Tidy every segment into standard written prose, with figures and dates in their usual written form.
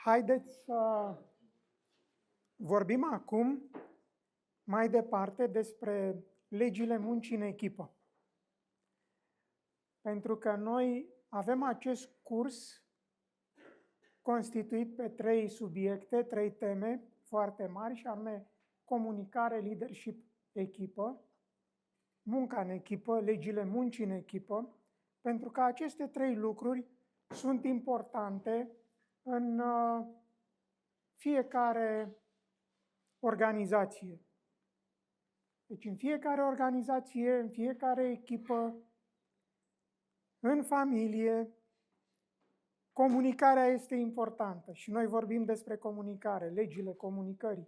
Haideți să vorbim acum mai departe despre legile muncii în echipă. Pentru că noi avem acest curs constituit pe 3 subiecte, 3 teme foarte mari, și anume comunicare, leadership, echipă, munca în echipă, legile muncii în echipă, pentru că aceste 3 lucruri sunt importante în fiecare organizație. Deci în fiecare organizație, în fiecare echipă, în familie, comunicarea este importantă și noi vorbim despre comunicare, legile comunicării.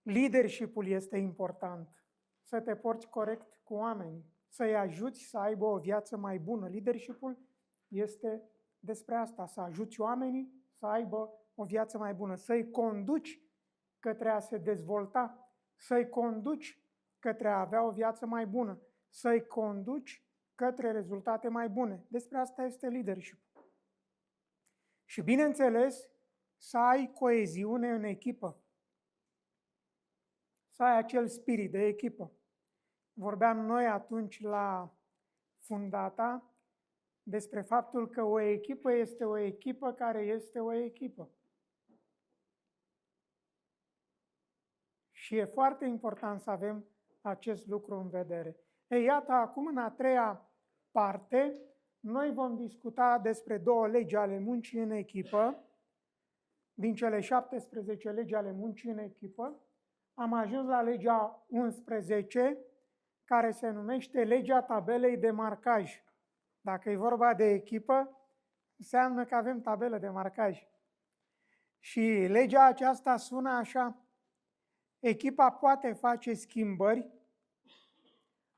Leadership-ul este important, să te porți corect cu oamenii, să-i ajuți să aibă o viață mai bună. Leadership-ul este despre asta, să ajuți oamenii să aibă o viață mai bună, să-i conduci către a se dezvolta, să-i conduci către a avea o viață mai bună, să-i conduci către rezultate mai bune. Despre asta este leadership. Și bineînțeles, să ai coeziune în echipă, să ai acel spirit de echipă. Vorbeam noi atunci la Fundata despre faptul că o echipă este o echipă care este o echipă. Și e foarte important să avem acest lucru în vedere. Ei, iată, acum în a treia parte, noi vom discuta despre 2 legi ale muncii în echipă. Din cele 17 legi ale muncii în echipă, am ajuns la legea 11, care se numește legea tabelei de marcaj. Dacă e vorba de echipă, înseamnă că avem tabelă de marcaj. Și legea aceasta sună așa: echipa poate face schimbări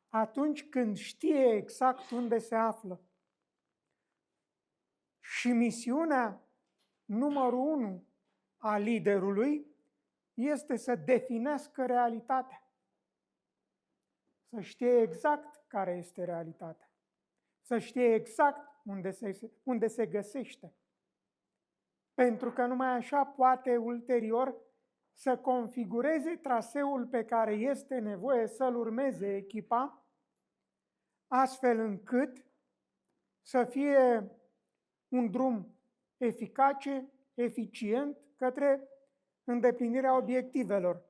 atunci când știe exact unde se află. Și misiunea numărul 1 a liderului este să definească realitatea. Să știe exact care este realitatea. Să știe exact unde se găsește. Pentru că numai așa poate ulterior să configureze traseul pe care este nevoie să-l urmeze echipa, astfel încât să fie un drum eficace, eficient, către îndeplinirea obiectivelor.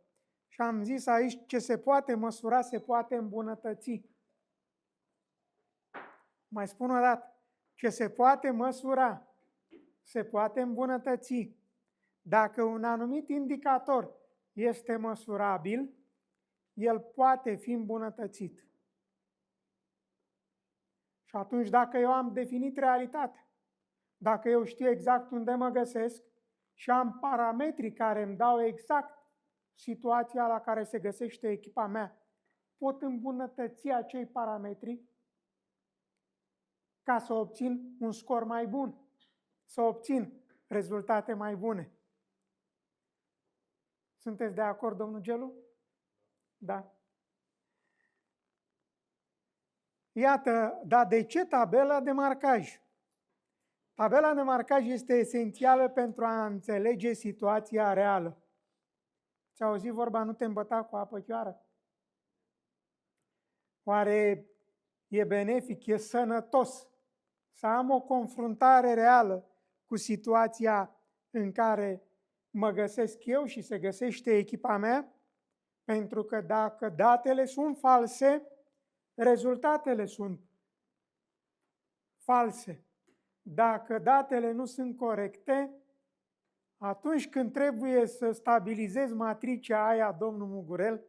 Și am zis aici, ce se poate măsura, se poate îmbunătăți. Mai spun o dată, ce se poate măsura, se poate îmbunătăți. Dacă un anumit indicator este măsurabil, el poate fi îmbunătățit. Și atunci, dacă eu am definit realitatea, dacă eu știu exact unde mă găsesc și am parametrii care îmi dau exact situația la care se găsește echipa mea, pot îmbunătăți acei parametri ca să obțin un scor mai bun, să obțin rezultate mai bune. Sunteți de acord, domnul Gelu? Da. Iată, dar de ce tabela de marcaj? Tabela de marcaj este esențială pentru a înțelege situația reală. Ți-au auzit vorba, nu te îmbăta cu apă chioară? Oare e benefic, e sănătos să am o confruntare reală cu situația în care mă găsesc eu și se găsește echipa mea? Pentru că dacă datele sunt false, rezultatele sunt false. Dacă datele nu sunt corecte, atunci când trebuie să stabilizez matricea aia, domnul Mugurel,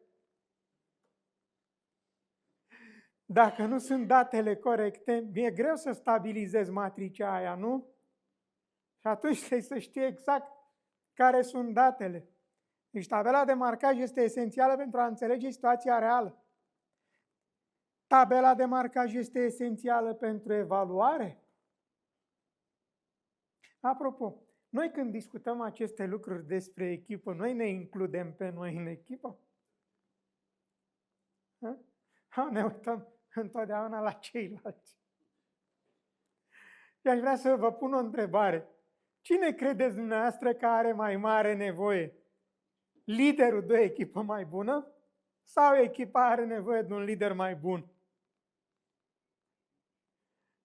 dacă nu sunt datele corecte, mi-e greu să stabilizez matricea aia, nu? Și atunci trebuie să știe exact care sunt datele. Deci tabela de marcaj este esențială pentru a înțelege situația reală. Tabela de marcaj este esențială pentru evaluare. Apropo, noi când discutăm aceste lucruri despre echipă, noi ne includem pe noi în echipă? Ne uităm întotdeauna la ceilalți. Și aș vrea să vă pun o întrebare. Cine credeți dumneavoastră că are mai mare nevoie? Liderul de o echipă mai bună sau echipa are nevoie de un lider mai bun?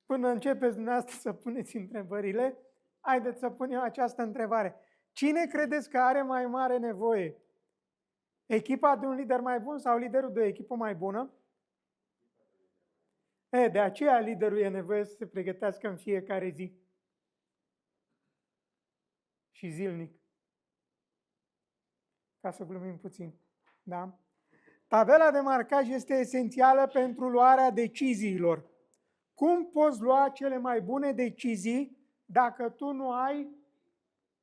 Până începeți dumneavoastră să puneți întrebările, haideți să pun eu această întrebare. Cine credeți că are mai mare nevoie? Echipa de un lider mai bun sau liderul de o echipă mai bună? De aceea liderul e nevoie să se pregătească în fiecare zi. Și zilnic. Ca să glumim puțin. Da? Tabela de marcaj este esențială pentru luarea deciziilor. Cum poți lua cele mai bune decizii dacă tu nu ai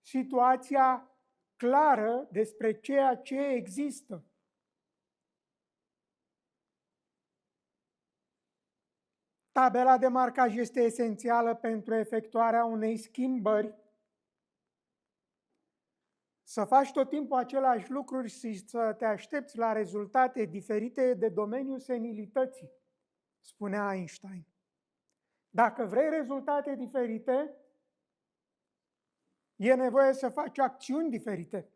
situația clară despre ceea ce există? Tabela de marcaj este esențială pentru efectuarea unei schimbări. Să faci tot timpul același lucruri și să te aștepți la rezultate diferite de domeniul senilității, spunea Einstein. Dacă vrei rezultate diferite, e nevoie să faci acțiuni diferite.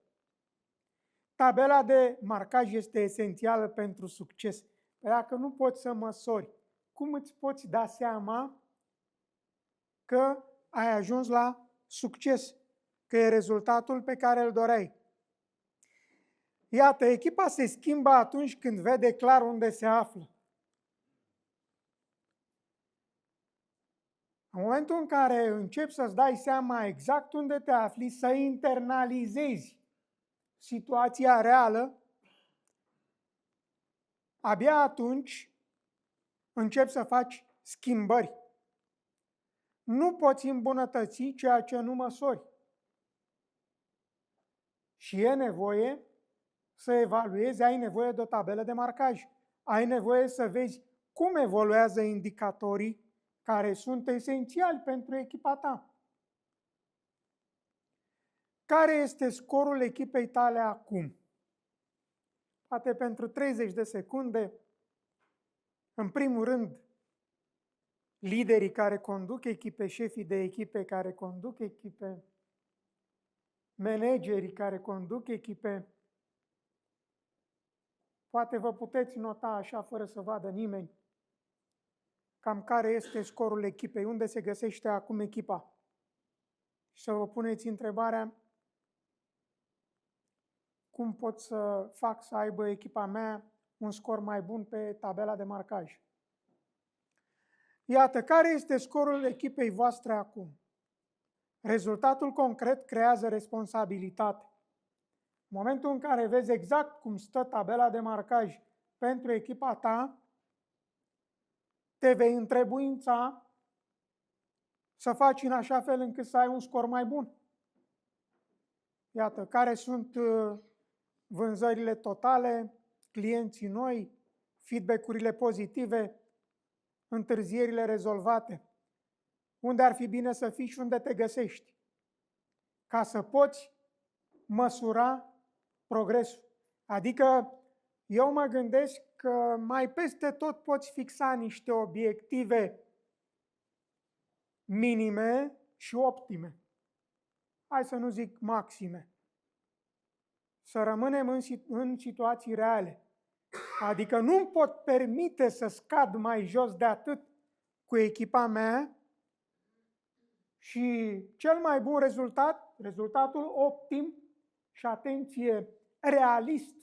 Tabela de marcaj este esențială pentru succes. Dacă nu poți să măsori, cum îți poți da seama că ai ajuns la succes, că e rezultatul pe care îl doreai? Iată, echipa se schimbă atunci când vede clar unde se află. În momentul în care începi să-ți dai seama exact unde te afli, să internalizezi situația reală, abia atunci începi să faci schimbări. Nu poți îmbunătăți ceea ce nu măsori. Și e nevoie să evaluezi, ai nevoie de o tabelă de marcaj. Ai nevoie să vezi cum evoluează indicatorii care sunt esențiali pentru echipa ta. Care este scorul echipei tale acum? Poate pentru 30 de secunde, în primul rând, liderii care conduc echipe, șefii de echipe care conduc echipe, managerii care conduc echipe, poate vă puteți nota așa fără să vadă nimeni cam care este scorul echipei, unde se găsește acum echipa. Și să vă puneți întrebarea, cum pot să fac să aibă echipa mea un scor mai bun pe tabela de marcaj? Iată, care este scorul echipei voastre acum? Rezultatul concret creează responsabilitate. În momentul în care vezi exact cum stă tabela de marcaj pentru echipa ta, te vei întrebuința să faci în așa fel încât să ai un scor mai bun. Iată, care sunt vânzările totale, clienții noi, feedback-urile pozitive, întârzierile rezolvate. Unde ar fi bine să fii și unde te găsești, ca să poți măsura progresul. Adică eu mă gândesc că mai peste tot poți fixa niște obiective minime și optime. Hai să nu zic maxime. Să rămânem în situații reale. Adică nu-mi pot permite să scad mai jos de atât cu echipa mea și cel mai bun rezultat, rezultatul optim și, atenție, realist,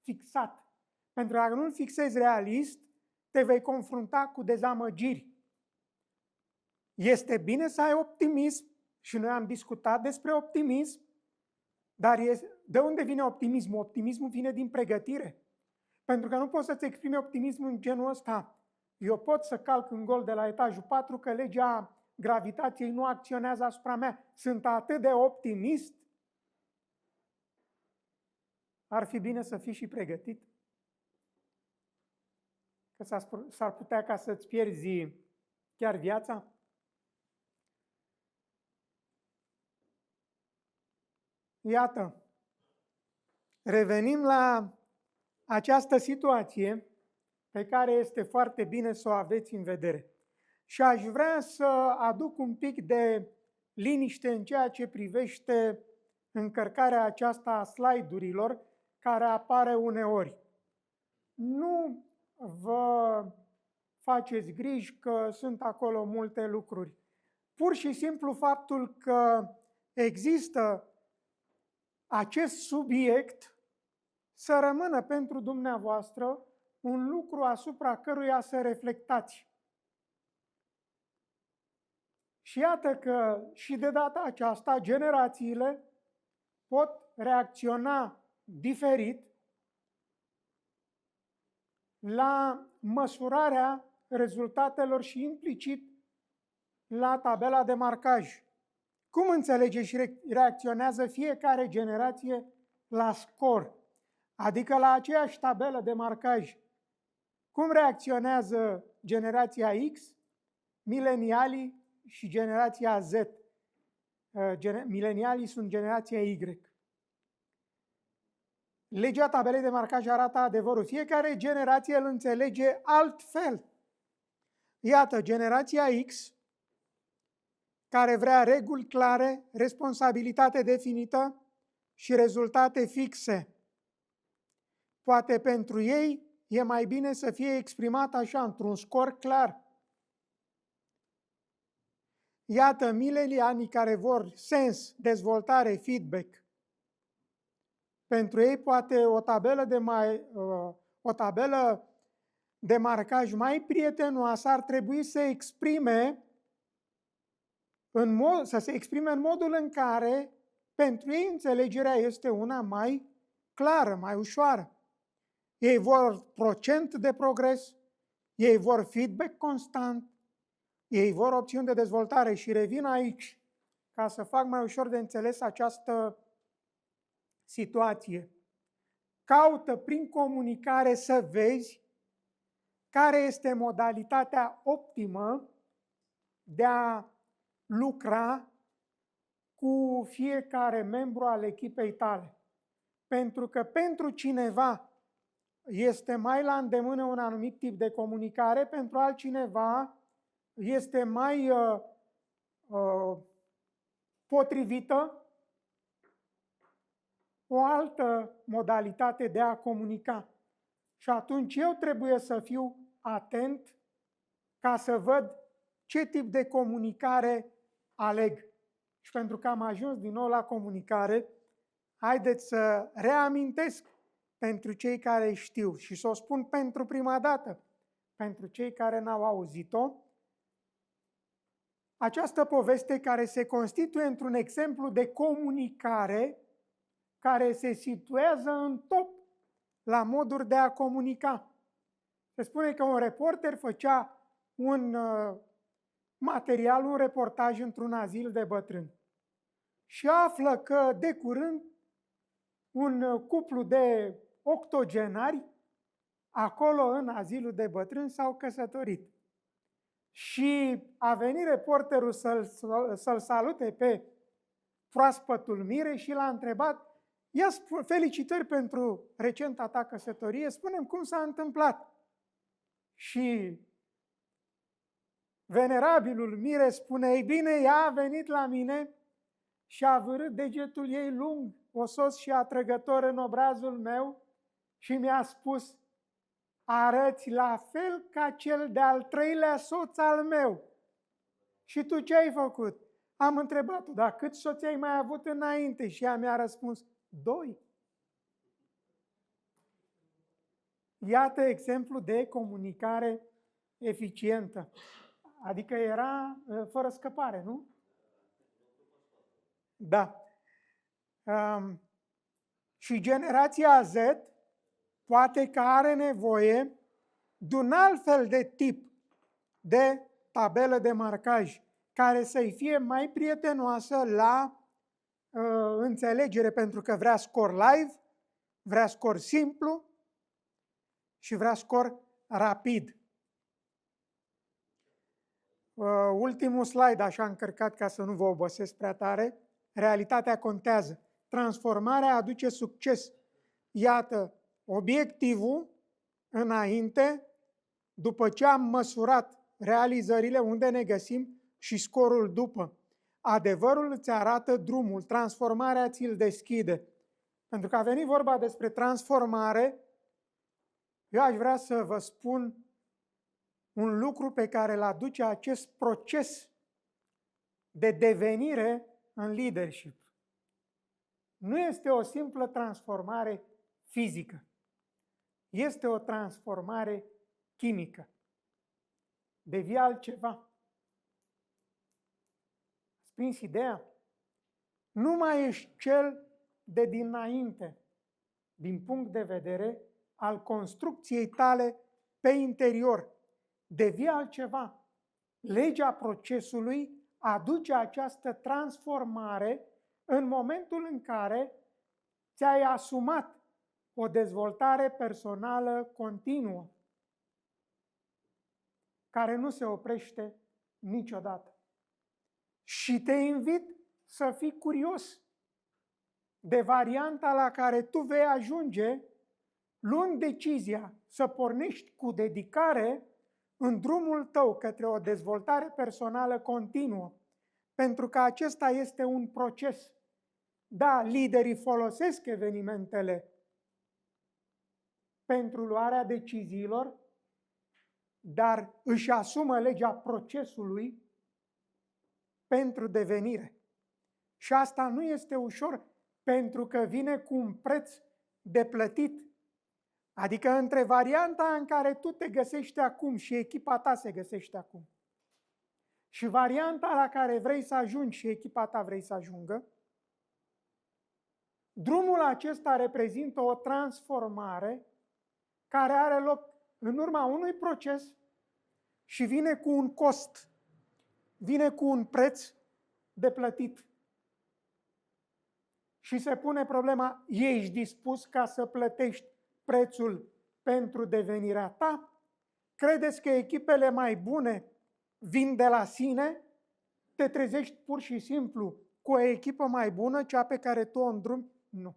fixat. Pentru că dacă nu-l fixezi realist, te vei confrunta cu dezamăgiri. Este bine să ai optimism și noi am discutat despre optimism, dar de unde vine optimismul? Optimismul vine din pregătire. Pentru că nu poți să-ți exprimi optimismul în genul ăsta. Eu pot să calc în gol de la etajul 4 că legea gravitației nu acționează asupra mea. Sunt atât de optimist. Ar fi bine să fii și pregătit. Că s-ar putea ca să-ți pierzi chiar viața. Iată, revenim la această situație pe care este foarte bine să o aveți în vedere. și aș vrea să aduc un pic de liniște în ceea ce privește încărcarea aceasta a slide-urilor care apare uneori. Nu vă faceți griji că sunt acolo multe lucruri. Pur și simplu faptul că există acest subiect să rămână pentru dumneavoastră un lucru asupra căruia să reflectați. Și iată că și de data aceasta generațiile pot reacționa diferit la măsurarea rezultatelor și implicit la tabela de marcaj. Cum înțelege și reacționează fiecare generație la scor, adică la aceeași tabelă de marcaj? Cum reacționează generația X, milenialii și generația Z? Milenialii sunt generația Y. Legea tabelei de marcaj arată adevărul. Fiecare generație îl înțelege altfel. Iată, generația X, care vrea reguli clare, responsabilitate definită și rezultate fixe. Poate pentru ei e mai bine să fie exprimat așa, într-un scor clar. Iată, milenianii care vor sens, dezvoltare, feedback. Pentru ei poate o tabelă de marcaj mai prietenoasă ar trebui să să se exprime în modul în care pentru ei înțelegerea este una mai clară, mai ușoară. Ei vor procent de progres, ei vor feedback constant, ei vor opțiuni de dezvoltare și revin aici ca să fac mai ușor de înțeles această situație. Caută prin comunicare să vezi care este modalitatea optimă de a lucra cu fiecare membru al echipei tale. Pentru că pentru cineva este mai la îndemână un anumit tip de comunicare, pentru altcineva este mai potrivită o altă modalitate de a comunica. Și atunci eu trebuie să fiu atent ca să văd ce tip de comunicare aleg. Și pentru că am ajuns din nou la comunicare, haideți să reamintesc pentru cei care știu și să o spun pentru prima dată, pentru cei care n-au auzit-o, această poveste care se constituie într-un exemplu de comunicare care se situează în top la moduri de a comunica. Se spune că un reporter făcea un material, un reportaj într-un azil de bătrâni și află că de curând un cuplu de octogenari acolo în azilul de bătrâni s-au căsătorit. Și a venit reporterul să-l salute pe proaspătul mire și l-a întrebat: felicitări pentru recenta ta căsătorie, spune-mi cum s-a întâmplat. Și venerabilul mire spune: ei bine, ea a venit la mine și a vârât degetul ei lung, osos și atrăgător în obrazul meu și mi-a spus: arăți la fel ca cel de-al treilea soț al meu. Și tu ce ai făcut? Am întrebat-o: dar câți soți ai mai avut înainte? Și ea mi-a răspuns: 2. Iată exemplu de comunicare eficientă. Adică era fără scăpare, nu? Da. Și generația Z poate că are nevoie de un alt fel de tip de tabelă de marcaj care să-i fie mai prietenoasă la înțelegere, pentru că vrea scor live, vrea scor simplu și vrea scor rapid. Ultimul slide, așa încărcat ca să nu vă obosesc prea tare. Realitatea contează. Transformarea aduce succes. Iată, obiectivul înainte, după ce am măsurat realizările, unde ne găsim și scorul după. Adevărul îți arată drumul, transformarea ți-l deschide. Pentru că a venit vorba despre transformare, eu aș vrea să vă spun un lucru pe care îl aduce acest proces de devenire în leadership. Nu este o simplă transformare fizică. Este o transformare chimică. Devii altceva. Ați prins ideea? Nu mai ești cel de dinainte, din punct de vedere al construcției tale pe interior. Devii altceva. Legea procesului aduce această transformare în momentul în care ți-ai asumat o dezvoltare personală continuă, care nu se oprește niciodată. Și te invit să fii curios de varianta la care tu vei ajunge luând decizia să pornești cu dedicare în drumul tău către o dezvoltare personală continuă, pentru că acesta este un proces. Da, liderii folosesc evenimentele pentru luarea deciziilor, dar își asumă legea procesului pentru devenire. Și asta nu este ușor, pentru că vine cu un preț de plătit. Adică între varianta în care tu te găsești acum și echipa ta se găsește acum și varianta la care vrei să ajungi și echipa ta vrei să ajungă, drumul acesta reprezintă o transformare care are loc în urma unui proces și vine cu un cost, vine cu un preț de plătit. Și se pune problema, ești dispus ca să plătești prețul pentru devenirea ta? Credeți că echipele mai bune vin de la sine? Te trezești pur și simplu cu o echipă mai bună, cea pe care tu o îndrumi? Nu.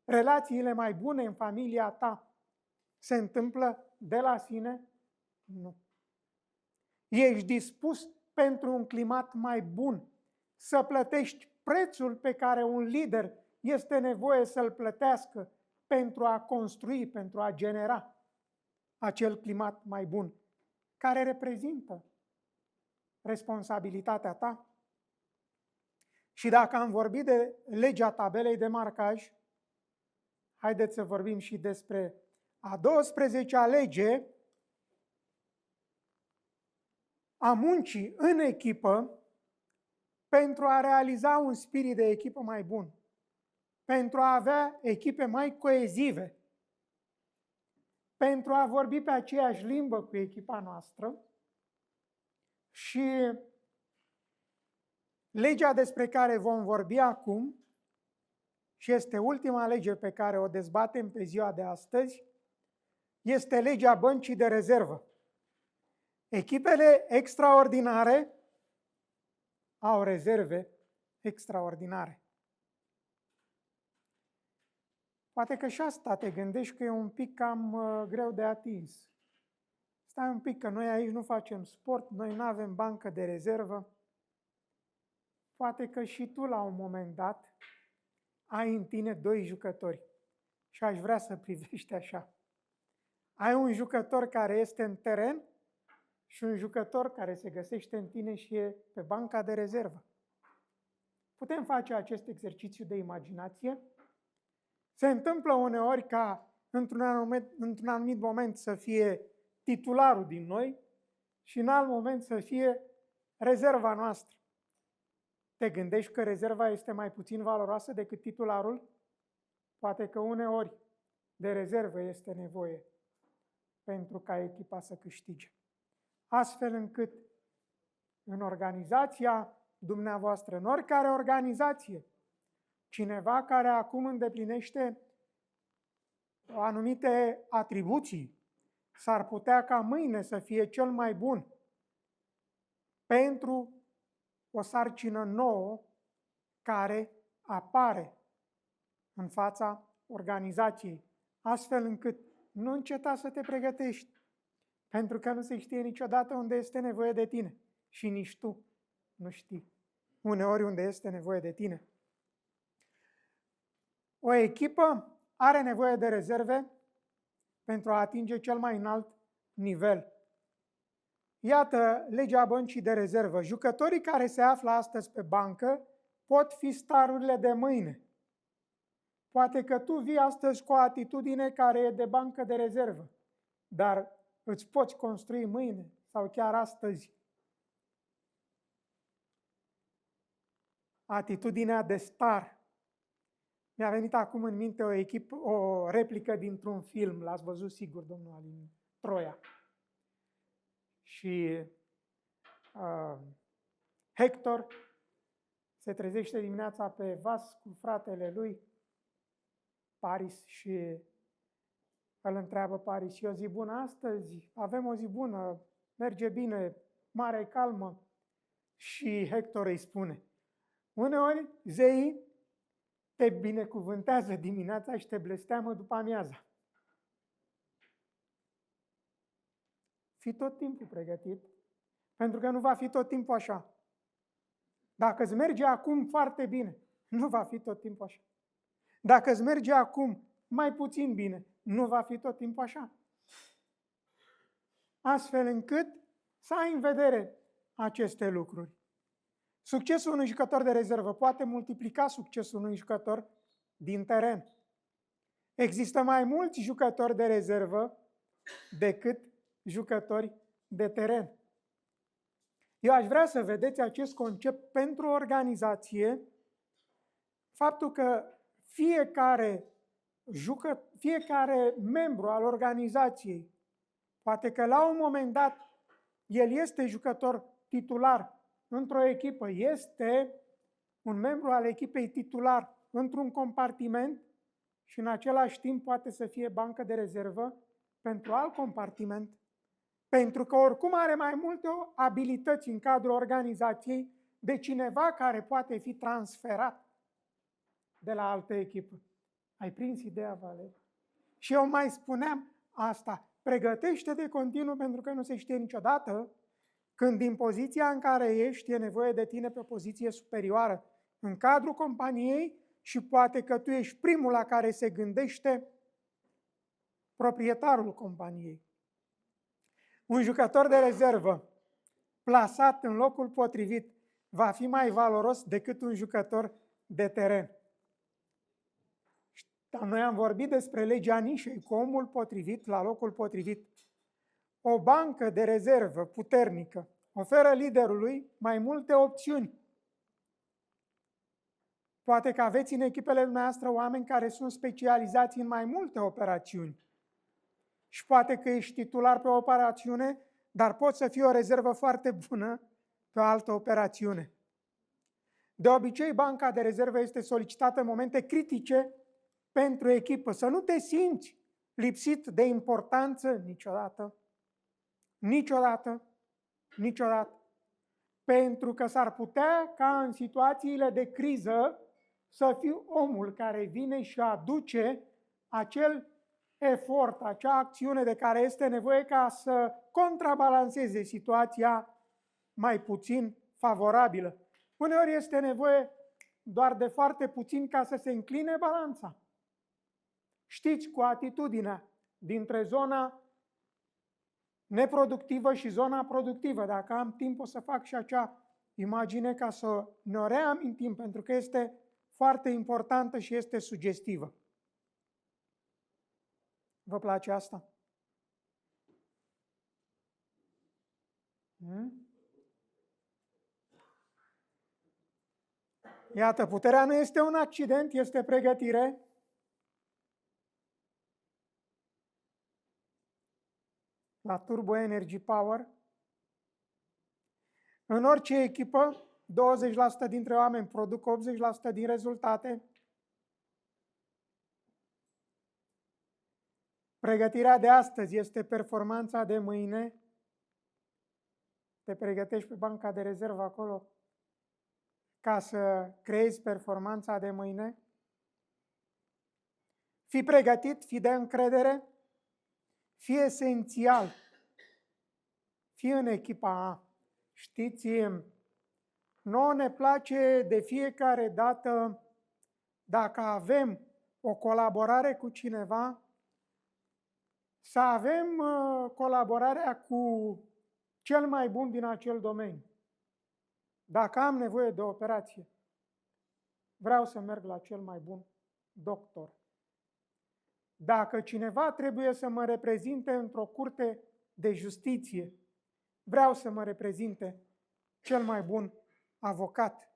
Relațiile mai bune în familia ta se întâmplă de la sine? Nu. Ești dispus pentru un climat mai bun să plătești prețul pe care un lider este nevoie să-l plătească pentru a construi, pentru a genera acel climat mai bun, care reprezintă responsabilitatea ta? Și dacă am vorbit de legea tabelei de marcaj, haideți să vorbim și despre a 12-a lege a muncii în echipă pentru a realiza un spirit de echipă mai bun, pentru a avea echipe mai coezive, pentru a vorbi pe aceeași limbă cu echipa noastră. Și legea despre care vom vorbi acum, și este ultima lege pe care o dezbatem pe ziua de astăzi, este legea băncii de rezervă. Echipele extraordinare au rezerve extraordinare. Poate că și asta te gândești că e un pic cam greu de atins. Stai un pic, că noi aici nu facem sport, noi nu avem bancă de rezervă. Poate că și tu la un moment dat ai în tine 2 jucători și aș vrea să privești așa. Ai un jucător care este în teren și un jucător care se găsește în tine și e pe banca de rezervă. Putem face acest exercițiu de imaginație. Se întâmplă uneori ca într-un anumit moment să fie titularul din noi și în alt moment să fie rezerva noastră. Te gândești că rezerva este mai puțin valoroasă decât titularul? Poate că uneori de rezervă este nevoie pentru ca echipa să câștige. Astfel încât în organizația dumneavoastră, în oricare organizație, cineva care acum îndeplinește anumite atribuții, s-ar putea ca mâine să fie cel mai bun pentru o sarcină nouă care apare în fața organizației, astfel încât nu înceta să te pregătești, Pentru că nu se știe niciodată unde este nevoie de tine. Și nici tu nu știi uneori unde este nevoie de tine. O echipă are nevoie de rezerve pentru a atinge cel mai înalt nivel. Iată legea băncii de rezervă. Jucătorii care se află astăzi pe bancă pot fi starurile de mâine. Poate că tu vii astăzi cu o atitudine care e de bancă de rezervă, dar îți poți construi mâine sau chiar astăzi atitudinea de star. Mi-a venit acum în minte o replică dintr-un film, l-ați văzut sigur, domnul Alin, Troia. Și Hector se trezește dimineața pe vas cu fratele lui, Paris, și îl întreabă Paris: e o zi bună astăzi? Avem o zi bună, merge bine, marea e calmă. Și Hector îi spune: uneori zeii te binecuvântează dimineața și te blesteamă după amiaza. Fii tot timpul pregătit, pentru că nu va fi tot timpul așa. Dacă îți merge acum foarte bine, nu va fi tot timpul așa. Dacă îți merge acum mai puțin bine, nu va fi tot timpul așa. Astfel încât să ai în vedere aceste lucruri. Succesul unui jucător de rezervă poate multiplica succesul unui jucător din teren. Există mai mulți jucători de rezervă decât jucători de teren. Eu aș vrea să vedeți acest concept pentru organizație, faptul că fiecare membru al organizației, poate că la un moment dat el este jucător titular într-o echipă, este un membru al echipei titular într-un compartiment și în același timp poate să fie bancă de rezervă pentru alt compartiment, pentru că oricum are mai multe abilități în cadrul organizației de cineva care poate fi transferat de la altă echipă. Ai prins ideea, Valer? Și eu mai spuneam asta: pregătește de continuu, pentru că nu se știe niciodată când din poziția în care ești e nevoie de tine pe o poziție superioară în cadrul companiei și poate că tu ești primul la care se gândește proprietarul companiei. Un jucător de rezervă plasat în locul potrivit va fi mai valoros decât un jucător de teren. Dar noi am vorbit despre legea nișei, cu omul potrivit la locul potrivit. O bancă de rezervă puternică oferă liderului mai multe opțiuni. Poate că aveți în echipele dumneavoastră oameni care sunt specializați în mai multe operațiuni. Și poate că ești titular pe o operațiune, dar poți să fii o rezervă foarte bună pe o altă operațiune. De obicei, banca de rezervă este solicitată în momente critice pentru echipă. Să nu te simți lipsit de importanță niciodată. Niciodată. Niciodată. Pentru că s-ar putea ca în situațiile de criză să fii omul care vine și aduce acel efort, acea acțiune de care este nevoie ca să contrabalanceze situația mai puțin favorabilă. Uneori este nevoie doar de foarte puțin ca să se încline balanța. Știți, cu atitudinea dintre zona neproductivă și zona productivă. Dacă am timp, o să fac și acea imagine ca să ne reamintim, pentru că este foarte importantă și este sugestivă. Vă place asta? Iată, puterea nu este un accident, este pregătire. La Turbo Energy Power. În orice echipă, 20% dintre oameni produc 80% din rezultate. Pregătirea de astăzi este performanța de mâine. Te pregătești pe banca de rezervă acolo ca să creezi performanța de mâine. Fii pregătit, fii de încredere, fii esențial fii în echipa A. Știți, nouă ne place de fiecare dată, dacă avem o colaborare cu cineva, să avem colaborarea cu cel mai bun din acel domeniu. Dacă am nevoie de operație, vreau să merg la cel mai bun doctor. Dacă cineva trebuie să mă reprezinte într-o curte de justiție, vreau să mă reprezinte cel mai bun avocat.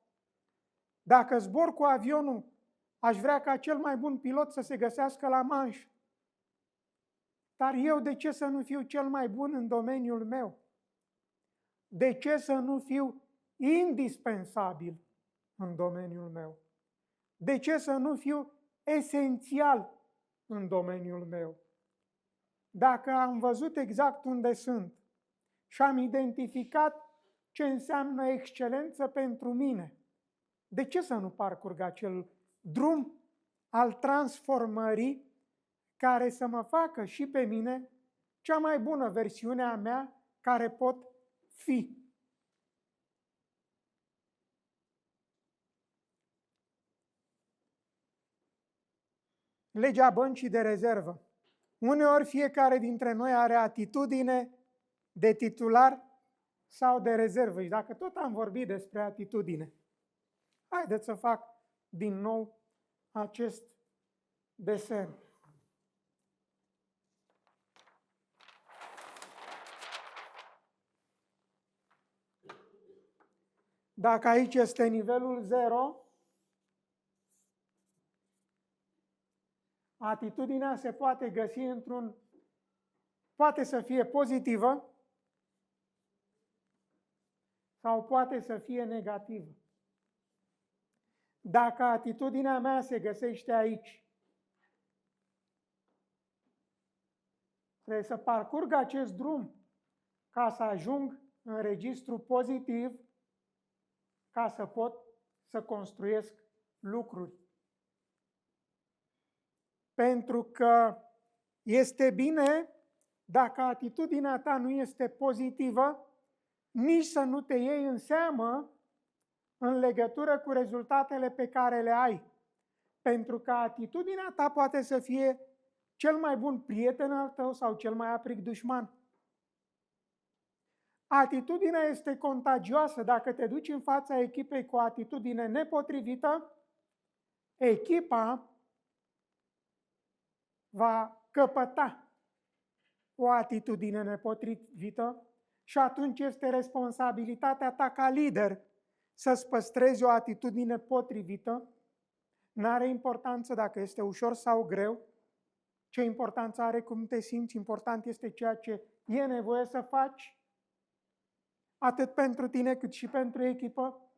Dacă zbor cu avionul, aș vrea ca cel mai bun pilot să se găsească la Manș. Dar eu de ce să nu fiu cel mai bun în domeniul meu? De ce să nu fiu indispensabil în domeniul meu? De ce să nu fiu esențial în domeniul meu? Dacă am văzut exact unde sunt și am identificat ce înseamnă excelență pentru mine, de ce să nu parcurg acel drum al transformării care să mă facă și pe mine cea mai bună versiune a mea care pot fi? Legea băncii de rezervă. Uneori fiecare dintre noi are atitudine de titular sau de rezervă. Și dacă tot am vorbit despre atitudine, haideți să fac din nou acest desen. Dacă aici este nivelul 0, atitudinea se poate găsi poate să fie pozitivă sau poate să fie negativă. Dacă atitudinea mea se găsește aici, trebuie să parcurg acest drum ca să ajung în registru pozitiv, ca să pot să construiesc lucruri. Pentru că este bine, dacă atitudinea ta nu este pozitivă, nici să nu te iei în seamă în legătură cu rezultatele pe care le ai. Pentru că atitudinea ta poate să fie cel mai bun prieten al tău sau cel mai aprig dușman. Atitudinea este contagioasă. Dacă te duci în fața echipei cu o atitudine nepotrivită, echipa va căpăta o atitudine nepotrivită și atunci este responsabilitatea ta ca lider să-ți păstrezi o atitudine potrivită. N-are importanță dacă este ușor sau greu, ce importanță are cum te simți, important este ceea ce e nevoie să faci, atât pentru tine cât și pentru echipă.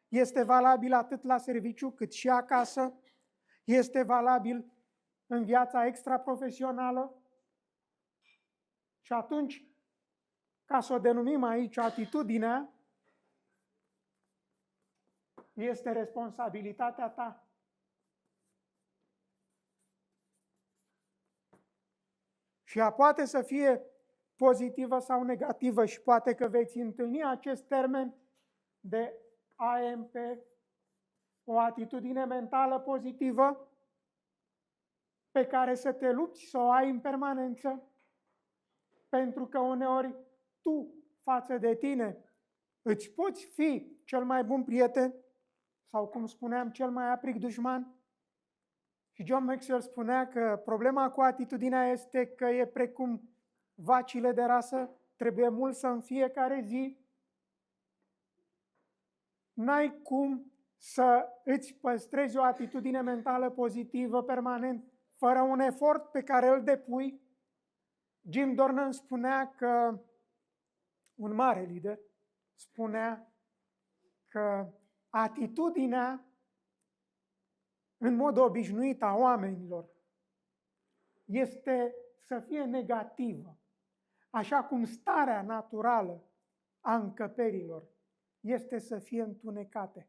Este valabil atât la serviciu cât și acasă, este valabil în viața extraprofesională. Și atunci, ca să o denumim aici atitudinea, este responsabilitatea ta. Și ea poate să fie pozitivă sau negativă și poate că veți întâlni acest termen de AMP, o atitudine mentală pozitivă pe care să te lupți să o ai în permanență, pentru că uneori tu față de tine îți poți fi cel mai bun prieten sau, cum spuneam, cel mai aprig dușman. Și John Maxwell spunea că problema cu atitudinea este că e precum vacile de rasă, trebuie mulți în fiecare zi. N-ai cum să îți păstrezi o atitudine mentală pozitivă permanent, fără un efort pe care îl depui. Jim Dornan spunea că, un mare lider, spunea că atitudinea în mod obișnuit a oamenilor este să fie negativă, așa cum starea naturală a încăperilor este să fie întunecate.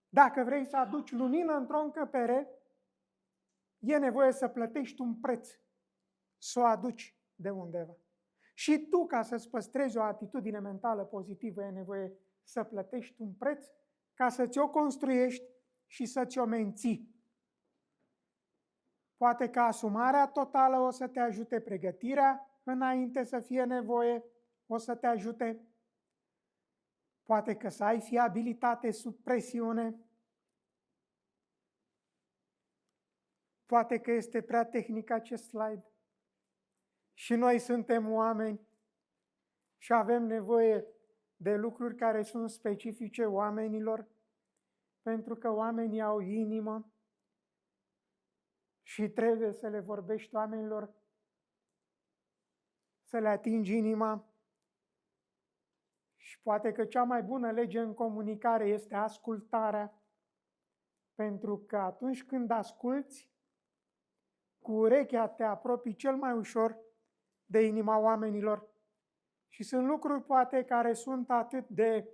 Dacă vrei să aduci lumină într-o încăpere, e nevoie să plătești un preț, să o aduci de undeva. Și tu, ca să-ți păstrezi o atitudine mentală pozitivă, e nevoie să plătești un preț ca să ți-o construiești și să ți-o menții. Poate că asumarea totală o să te ajute, pregătirea înainte să fie nevoie o să te ajute, poate că să ai fiabilitate sub presiune, poate că este prea tehnic acest slide și noi suntem oameni și avem nevoie de lucruri care sunt specifice oamenilor, pentru că oamenii au inimă și trebuie să le vorbești oamenilor, să le atingi inima. Și poate că cea mai bună lege în comunicare este ascultarea, pentru că atunci când asculți, cu urechea te apropii cel mai ușor de inima oamenilor. Și sunt lucruri poate care sunt atât de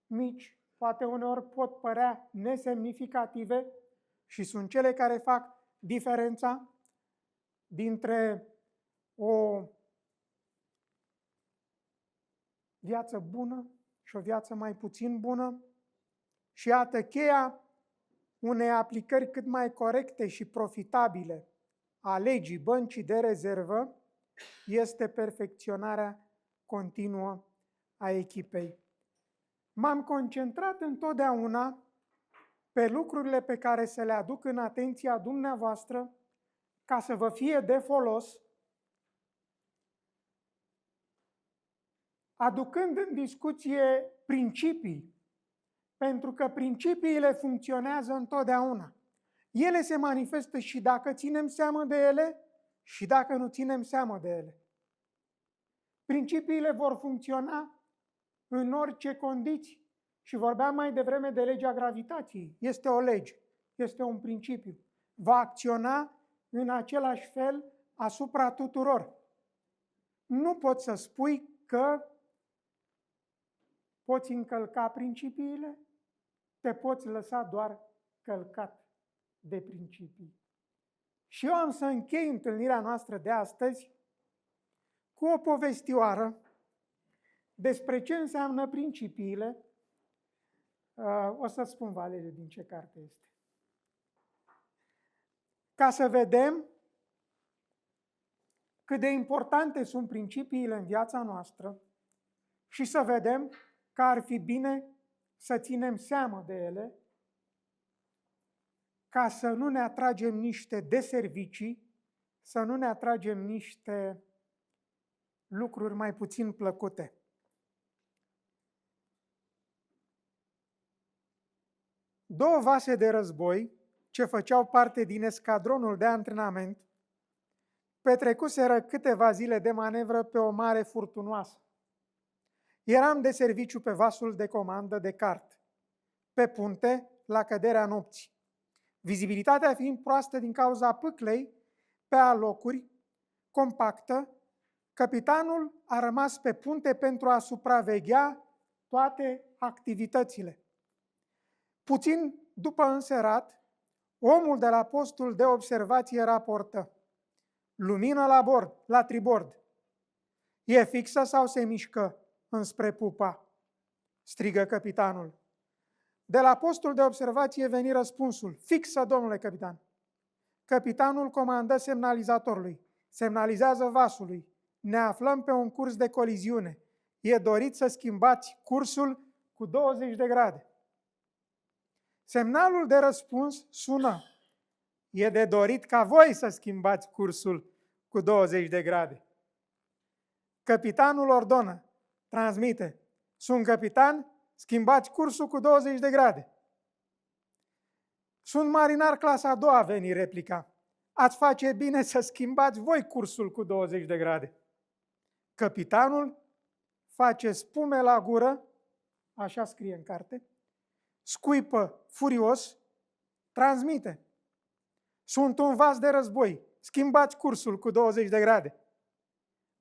mici, poate uneori pot părea nesemnificative și sunt cele care fac diferența dintre o viață bună și o viață mai puțin bună. Și iată cheia unei aplicări cât mai corecte și profitabile a legii băncii de rezervă este perfecționarea continuă a echipei. M-am concentrat întotdeauna pe lucrurile pe care să le aduc în atenția dumneavoastră ca să vă fie de folos, aducând în discuție principii, pentru că principiile funcționează întotdeauna. Ele se manifestă și dacă ținem seamă de ele și dacă nu ținem seamă de ele. Principiile vor funcționa în orice condiții. Și vorbeam mai devreme de legea gravitației. Este o lege, este un principiu. Va acționa în același fel asupra tuturor. Nu poți să spui că poți încălca principiile, te poți lăsa doar călcat de principii. Și eu am să închei întâlnirea noastră de astăzi cu o povestioară despre ce înseamnă principiile. O să spun, Valerie, din ce carte este. Ca să vedem cât de importante sunt principiile în viața noastră și să vedem că ar fi bine să ținem seamă de ele ca să nu ne atragem niște deservicii, să nu ne atragem niște lucruri mai puțin plăcute. Două vase de război, ce făceau parte din escadronul de antrenament, petrecuseră câteva zile de manevră pe o mare furtunoasă. Eram de serviciu pe vasul de comandă de cart, pe punte, la căderea nopții. Vizibilitatea fiind proastă din cauza pâclei, pe alocuri, compactă, capitanul a rămas pe punte pentru a supraveghea toate activitățile. Puțin după înserat, omul de la postul de observație raportă: lumină la bord, la tribord. E fixă sau se mișcă înspre pupa? Strigă capitanul. De la postul de observație veni răspunsul: fixă, domnule capitan. Capitanul comandă semnalizatorului: semnalizează vasului. Ne aflăm pe un curs de coliziune. E dorit să schimbați cursul cu 20 de grade. Semnalul de răspuns sună: e de dorit ca voi să schimbați cursul cu 20 de grade. Capitanul ordonă: transmite: sunt capitan, schimbați cursul cu 20 de grade. Sunt marinar clasa a doua, veni replica. Ați face bine să schimbați voi cursul cu 20 de grade. Capitanul face spume la gură, așa scrie în carte, scuipă furios, transmite: sunt un vas de război, schimbați cursul cu 20 de grade.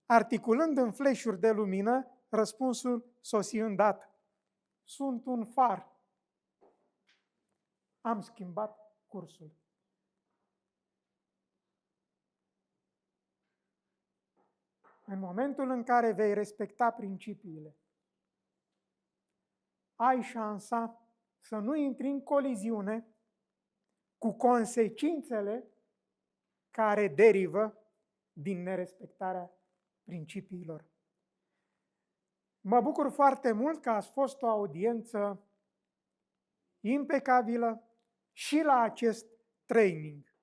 Articulând în fleșuri de lumină, răspunsul sosi îndată: sunt un far. Am schimbat cursul. În momentul în care vei respecta principiile, ai șansa să nu intri în coliziune cu consecințele care derivă din nerespectarea principiilor. Mă bucur foarte mult că ați fost o audiență impecabilă și la acest training.